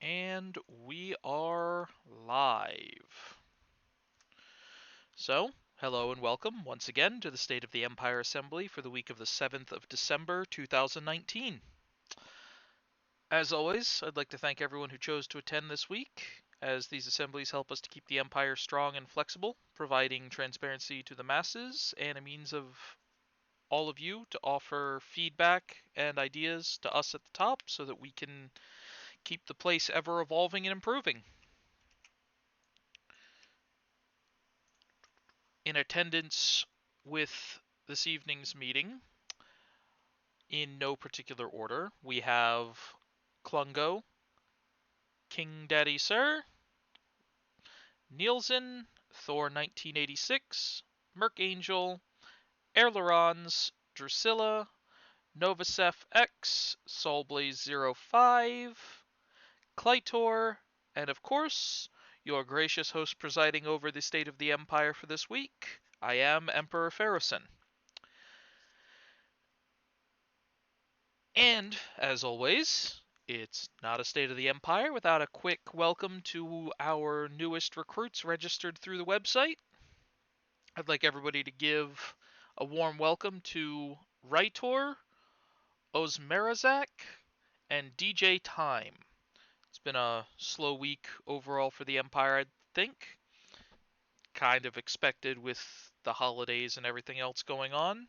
And we are live. So, hello and welcome once again to the State of the Empire Assembly for the week of the 7th of December 2019. As always, I'd like to thank everyone who chose to attend this week, as these assemblies help us to keep the Empire strong and flexible, providing transparency to the masses and a means of all of you to offer feedback and ideas to us at the top so that we can keep the place ever evolving and improving. In attendance with this evening's meeting, in no particular order, we have Klungo, King Daddy Sir, Nielsen, Thor 1986, Merc Angel, Ailerons, Drusilla, Novasef X, Soulblaze05, Clytor, and of course, your gracious host presiding over the state of the Empire for this week. I am Emperor Pharoson. And, as always, it's not a State of the Empire without a quick welcome to our newest recruits registered through the website. I'd like everybody to give a warm welcome to Raitor, Osmerazak, and DJ Time. It's been a slow week overall for the Empire, I think. Kind of expected with the holidays and everything else going on.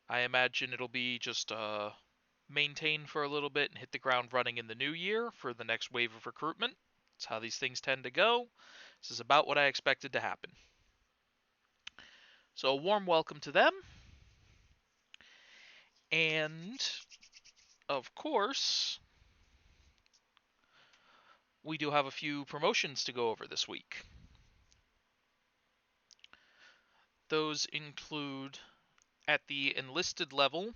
I imagine it'll be just maintain for a little bit and hit the ground running in the new year for the next wave of recruitment. That's how these things tend to go. This is about what I expected to happen. So a warm welcome to them. And, of course, we do have a few promotions to go over this week. Those include, at the enlisted level,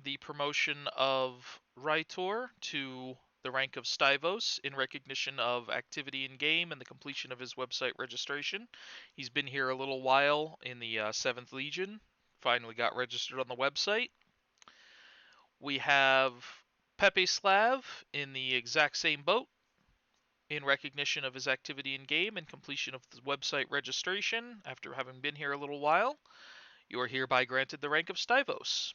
the promotion of Raitor to the rank of Stivos in recognition of activity in game and the completion of his website registration. He's been here a little while in the 7th Legion, finally got registered on the website. We have Pepe Slav in the exact same boat in recognition of his activity in game and completion of the website registration after having been here a little while. You are hereby granted the rank of Stivos.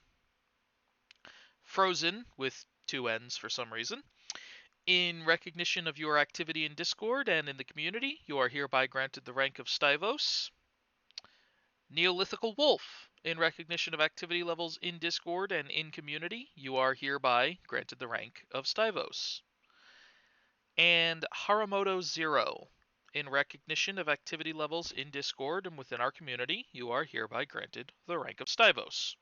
Frozen, with two N's for some reason. In recognition of your activity in Discord and in the community, you are hereby granted the rank of Stivos. Neolithical Wolf, in recognition of activity levels in Discord and in community, you are hereby granted the rank of Stivos. And Haramoto Zero, in recognition of activity levels in Discord and within our community, you are hereby granted the rank of Stivos.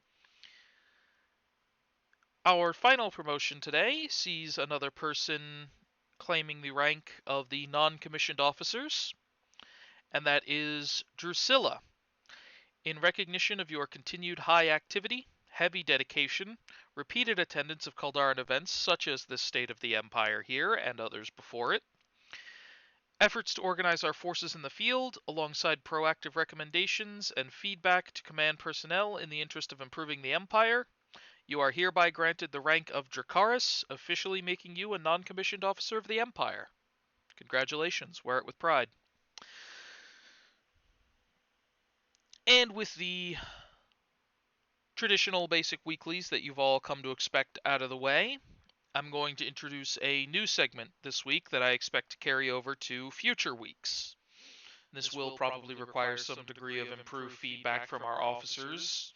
Our final promotion today sees another person claiming the rank of the non-commissioned officers, and that is Drusilla. In recognition of your continued high activity, heavy dedication, repeated attendance of Kaldaran events such as this State of the Empire here and others before it, efforts to organize our forces in the field, alongside proactive recommendations and feedback to command personnel in the interest of improving the Empire, you are hereby granted the rank of Dracaris, officially making you a non-commissioned officer of the Empire. Congratulations, wear it with pride. And with the traditional basic weeklies that you've all come to expect out of the way, I'm going to introduce a new segment this week that I expect to carry over to future weeks. This will probably require some degree of improved feedback from our officers,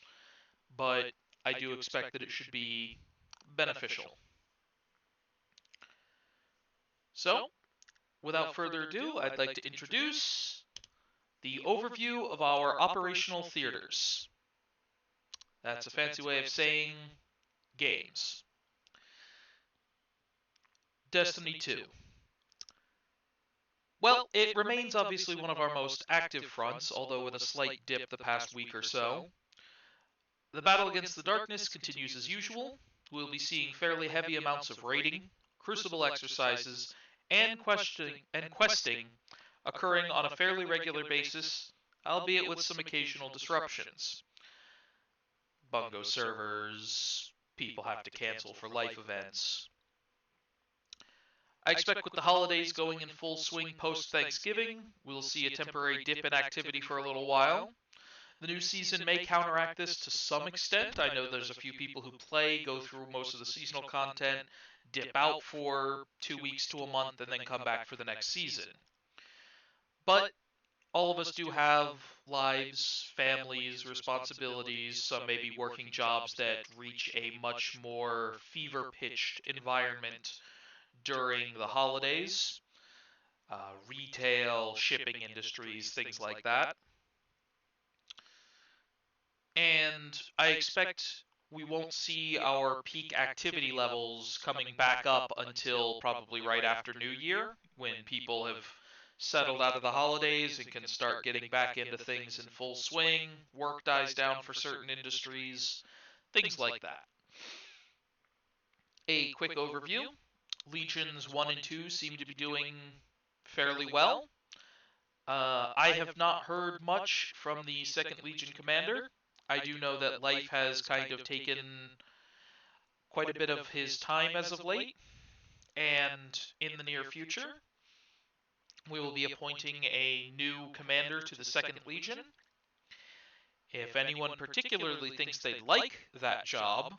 but I do expect that it should be beneficial. So, without further ado, I'd like to introduce the overview of our operational theaters. That's a fancy way of saying games. Destiny 2. Well, it remains obviously one of our most active fronts, although with a slight dip the past week or so. The battle against the darkness continues as usual. We'll be seeing fairly heavy amounts of raiding, crucible exercises, and questing occurring on a fairly regular basis, albeit with some occasional disruptions. Bungo servers, people have to cancel for life events. I expect with the holidays going in full swing post-Thanksgiving, we'll see a temporary dip in activity for a little while. The new season may counteract this to some extent. I know there's a few people who play, go through most of the seasonal content, dip out for 2 weeks to a month, and then come back for the next season. But all of us do have lives, families, responsibilities, some maybe working jobs that reach a much more fever-pitched environment during the holidays, retail, shipping industries, things like that. And I expect we won't see our peak activity levels coming back up until probably right after New Year, when people have settled out of the holidays and can start getting back into things in full swing, work dies down for certain industries, things like that. A quick overview. Legions 1 and 2 seem to be doing fairly well. I have not heard much from the 2nd Legion commander. I do know that life has kind of taken quite a bit of his time as of late, and in the near future, we will be appointing a new commander to the 2nd Legion. If anyone particularly thinks they'd like that job,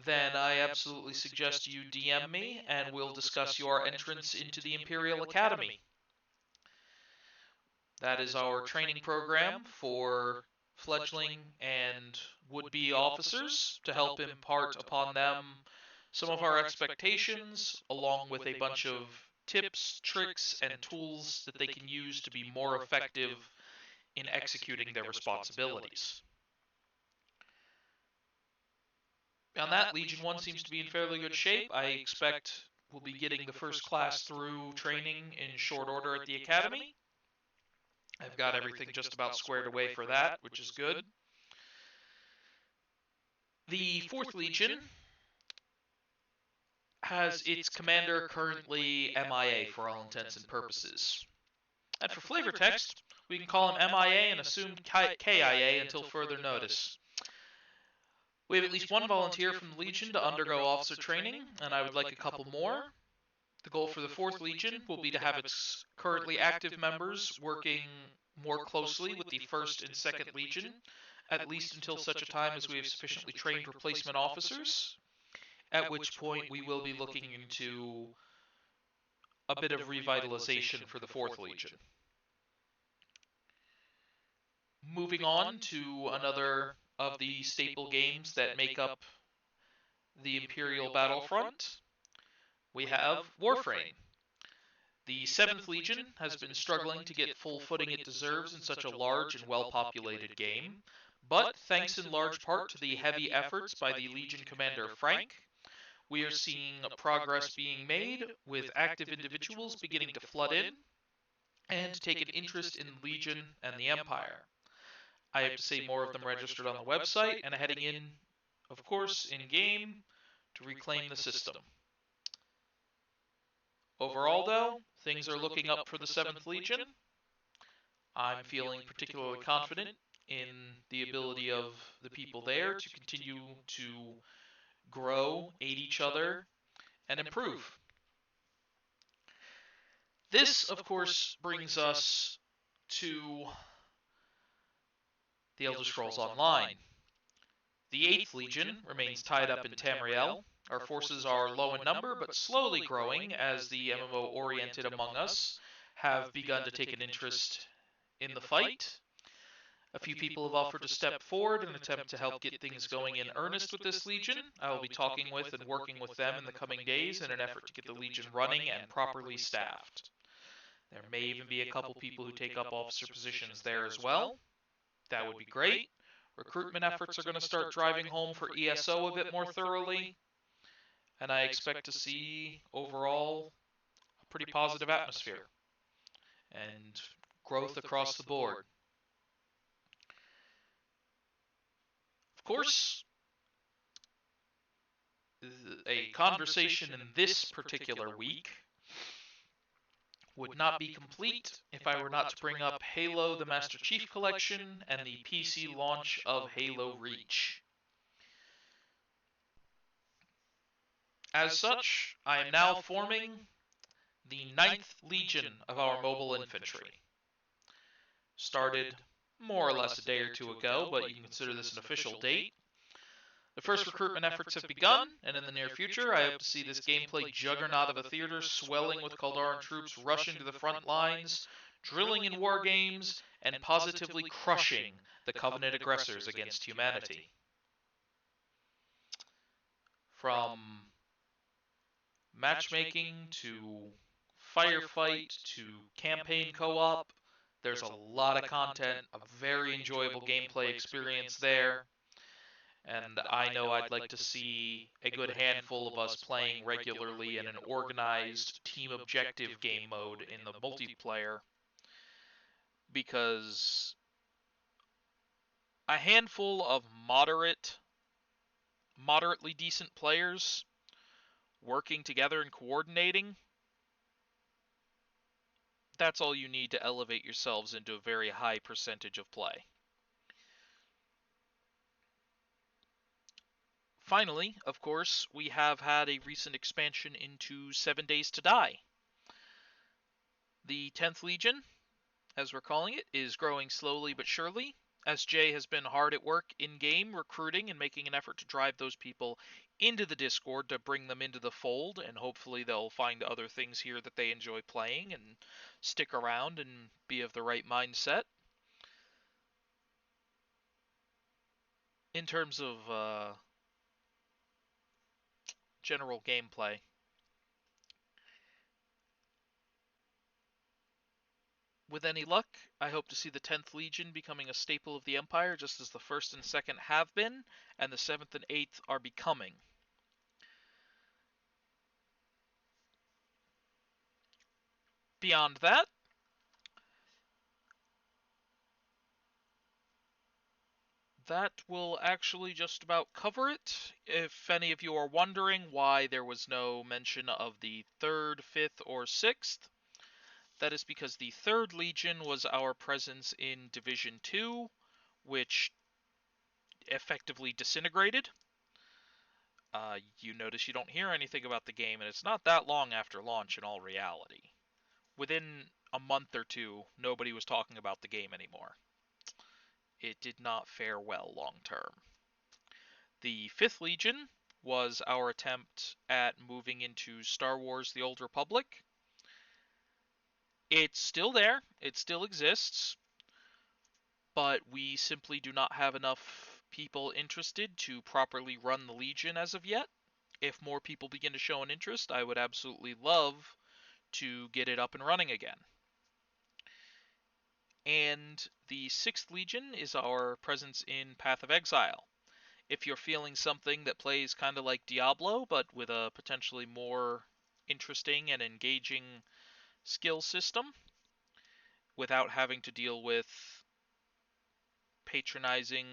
then I absolutely suggest you DM me and we'll discuss your entrance into the Imperial Academy. That is our training program for fledgling and would-be officers to help impart upon them some of our expectations, along with a bunch of tips, tricks, and tools that they can use to be more effective in executing their responsibilities. Beyond that, Legion 1 seems to be in fairly good shape. I expect we'll be getting the first class through training in short order at the Academy. I've got everything just about squared away for that, which is good. The 4th Legion has its commander currently MIA for all intents and purposes. And for flavor text, we can call him MIA and assume KIA until further notice. We have at least one volunteer from the Legion to undergo officer training, and I would like a couple more. The goal for the 4th Legion will be to have its currently active members working more closely with the 1st and 2nd Legion, at least until such a time as we have sufficiently trained replacement officers, at which point we will be looking into a bit of revitalization for the 4th Legion. Moving on to another of the staple games that make up the Imperial Battlefront, we have Warframe. The 7th Legion has been struggling to get full footing it deserves in such a large and well-populated game, but thanks in large part to the heavy efforts by the Legion Commander Frank, we are seeing progress being made, with active individuals beginning to flood in and take an interest in Legion and the Empire. I have to say more of them registered on the website and heading in, of course, in-game to reclaim the system. Overall, though, things are looking up for the 7th Legion. I'm feeling particularly confident in the ability of the people there to continue to grow, aid each other, and improve. This, of course, brings us to the Elder Scrolls Online. The 8th Legion remains tied up in Tamriel. Our forces are low in number, but slowly growing as the MMO-oriented among us have begun to take an interest in the fight. A few people have offered to step forward in an attempt to help get things going in earnest with this Legion. I will be talking with and working with them in the coming days in an effort to get the Legion running and properly staffed. There may even be a couple people who take up officer positions there as well. That would be great. Recruitment efforts are going to start driving home for ESO a bit more thoroughly, and I expect to see overall a pretty positive atmosphere and growth across the board. Of course, a conversation in this particular week would not be complete if I were not to bring up Halo the Master Chief Collection and the PC launch of Halo Reach. As such, I am now forming the 9th Legion of our mobile infantry. Started more or less a day or two ago, but you can consider this an official date. The first recruitment efforts have begun, and in the near future, I hope to see this gameplay juggernaut of a theater swelling with Kaldaran troops rushing to the front lines, drilling in war games, and positively crushing the Covenant aggressors against humanity. From matchmaking to firefight to campaign co-op, there's a lot of content, a very enjoyable gameplay experience there. And I know I'd like to see a good handful of us playing regularly in an organized team objective game mode in the multiplayer, because a handful of moderately decent players working together and coordinating, that's all you need to elevate yourselves into a very high percentage of play. Finally, of course, we have had a recent expansion into 7 Days to Die. The 10th Legion, as we're calling it, is growing slowly but surely, as Jay has been hard at work in-game recruiting and making an effort to drive those people into the Discord to bring them into the fold, and hopefully they'll find other things here that they enjoy playing and stick around and be of the right mindset. In terms of general gameplay, with any luck, I hope to see the 10th Legion becoming a staple of the Empire, just as the 1st and 2nd have been, and the 7th and 8th are becoming. Beyond that, that will actually just about cover it. If any of you are wondering why there was no mention of the 3rd, 5th, or 6th, that is because the 3rd Legion was our presence in Division 2, which effectively disintegrated. You notice you don't hear anything about the game, and it's not that long after launch in all reality. Within a month or two, nobody was talking about the game anymore. It did not fare well long term. The 5th Legion was our attempt at moving into Star Wars The Old Republic. It's still there, it still exists, but we simply do not have enough people interested to properly run the Legion as of yet. If more people begin to show an interest, I would absolutely love to get it up and running again. And the 6th Legion is our presence in Path of Exile. If you're feeling something that plays kind of like Diablo, but with a potentially more interesting and engaging skill system, without having to deal with patronizing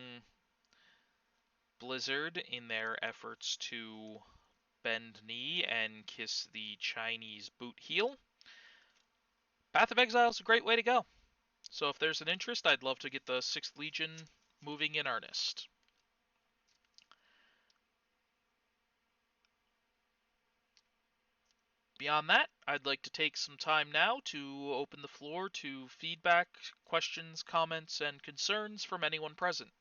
Blizzard in their efforts to bend knee and kiss the Chinese boot heel, Path of Exile is a great way to go. So if there's an interest, I'd love to get the 6th Legion moving in earnest. Beyond that, I'd like to take some time now to open the floor to feedback, questions, comments, and concerns from anyone present.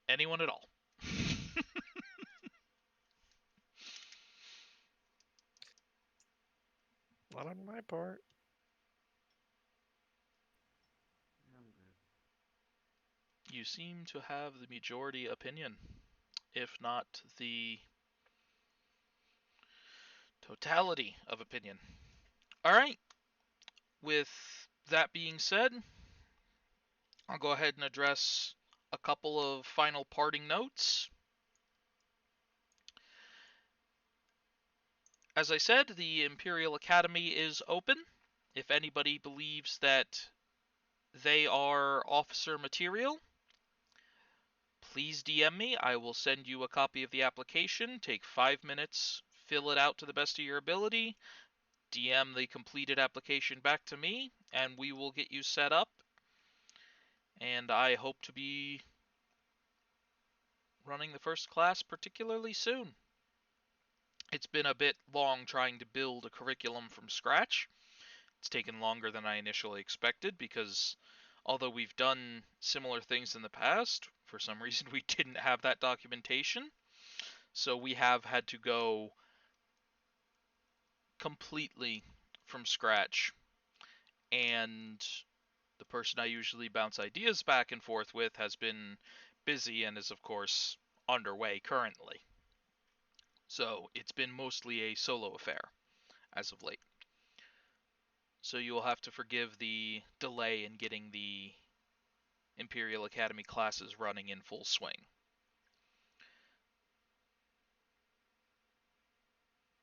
Anyone at all. Not on my part. You seem to have the majority opinion, if not the totality of opinion. All right. With that being said, I'll go ahead and address a couple of final parting notes. As I said, the Imperial Academy is open. If anybody believes that they are officer material, please DM me. I will send you a copy of the application. Take 5 minutes, fill it out to the best of your ability, DM the completed application back to me, and we will get you set up. And I hope to be running the first class particularly soon. It's been a bit long trying to build a curriculum from scratch. It's taken longer than I initially expected because although we've done similar things in the past, for some reason we didn't have that documentation. So we have had to go completely from scratch. And the person I usually bounce ideas back and forth with has been busy and is, of course, underway currently. So it's been mostly a solo affair as of late. So you will have to forgive the delay in getting the Imperial Academy classes running in full swing.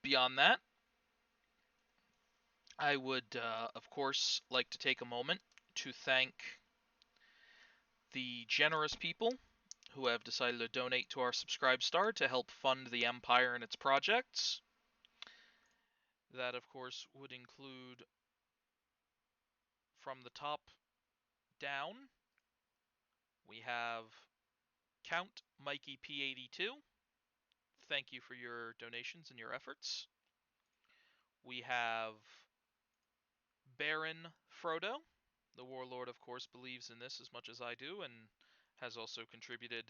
Beyond that, I would, of course, like to take a moment to thank the generous people who have decided to donate to our Subscribe Star to help fund the Empire and its projects. That, of course, would include from the top down, we have Count Mikey P82. Thank you for your donations and your efforts. We have Baron Frodo. The Warlord, of course, believes in this as much as I do and has also contributed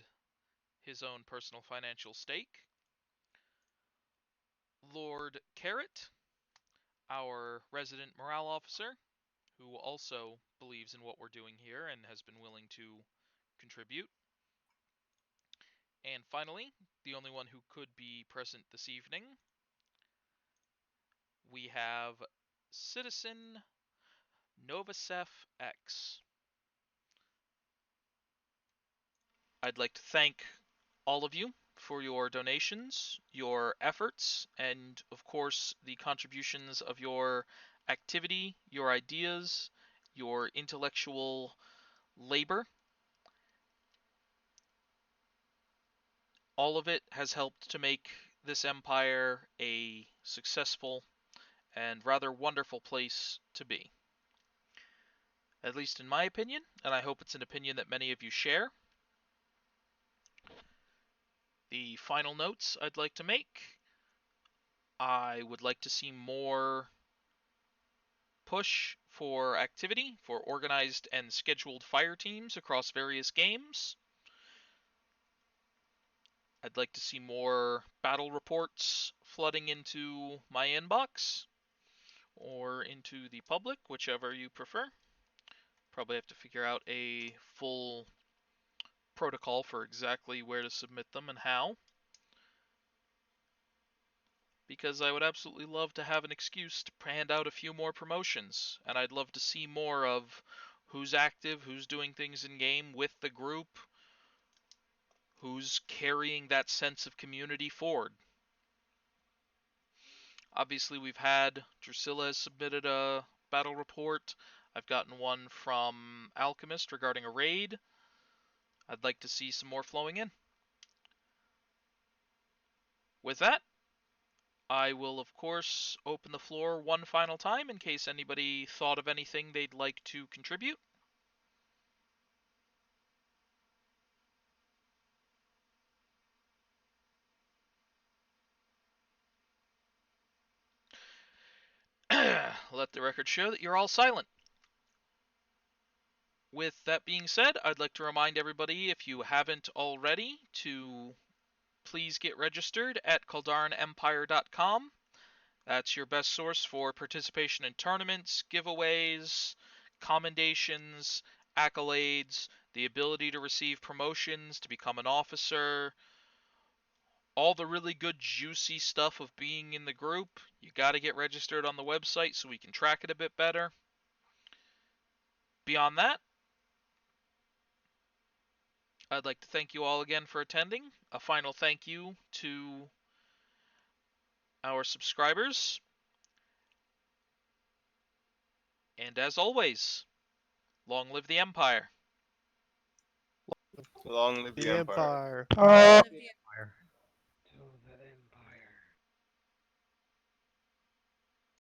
his own personal financial stake. Lord Carrot, our resident morale officer, who also believes in what we're doing here and has been willing to contribute. And finally, the only one who could be present this evening, we have Citizen Novasef X. I'd like to thank all of you for your donations, your efforts, and of course the contributions of your activity, your ideas, your intellectual labor. All of it has helped to make this empire a successful and rather wonderful place to be. At least in my opinion, and I hope it's an opinion that many of you share. The final notes I'd like to make, I would like to see more push for activity for organized and scheduled fire teams across various games. I'd like to see more battle reports flooding into my inbox or into the public, whichever you prefer. Probably have to figure out a full protocol for exactly where to submit them and how. Because I would absolutely love to have an excuse to hand out a few more promotions, and I'd love to see more of who's active, who's doing things in game with the group, who's carrying that sense of community forward. Obviously, we've had Drusilla has submitted a battle report. I've gotten one from Alchemist regarding a raid. I'd like to see some more flowing in. With that, I will, of course, open the floor one final time in case anybody thought of anything they'd like to contribute. Let the record show that you're all silent. With that being said, I'd like to remind everybody, if you haven't already, to please get registered at KaldaranEmpire.com. That's your best source for participation in tournaments, giveaways, commendations, accolades, the ability to receive promotions, to become an officer, all the really good juicy stuff of being in the group. You got to get registered on the website so we can track it a bit better. Beyond that, I'd like to thank you all again for attending. A final thank you to our subscribers. And as always, long live the Empire. Long live the The Empire. Empire.